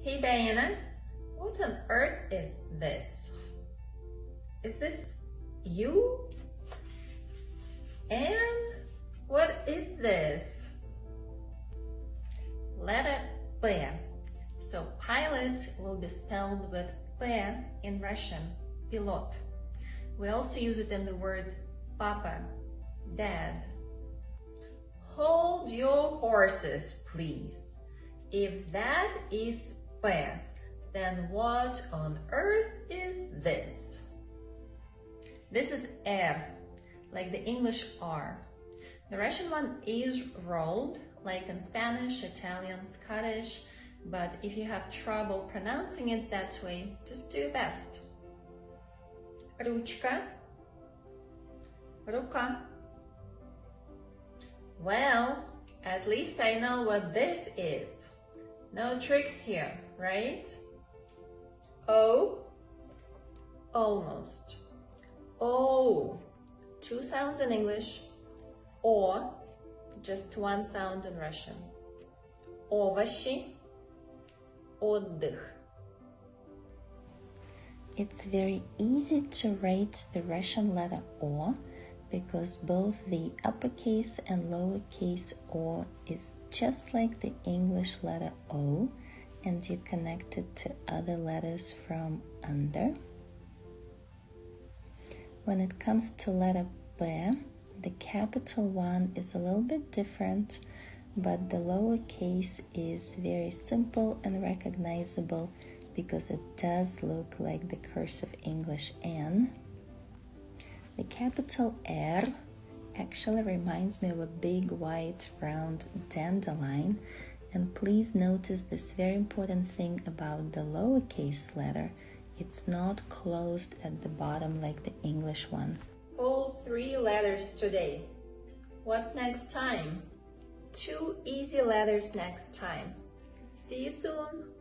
Hey Diana, what on earth is this? Is this you? And what is this? Letter P. So pilot will be spelled with P in Russian, pilot. We also use it in the word papa, dad. Hold your horses, please. If that is P, then what on earth is this? This is R, like the English R. The Russian one is rolled, like in Spanish, Italian, Scottish, but if you have trouble pronouncing it that way, just do your best. Ручка, рука. Well, at least I know what this is. No tricks here, right? O, almost. O, two sounds in English, or just one sound in Russian. Овощи, отдых. It's very easy to write the Russian letter O because both the uppercase and lowercase O is just like the English letter O, and you connect it to other letters from under. When it comes to letter P, the capital one is a little bit different, but the lowercase is very simple and recognizable because it does look like the cursive English N. The capital R actually reminds me of a big white round dandelion, and please notice this very important thing about the lowercase letter. It's not closed at the bottom like the English one. All 3 letters today. What's next time? 2 easy letters next time. See you soon!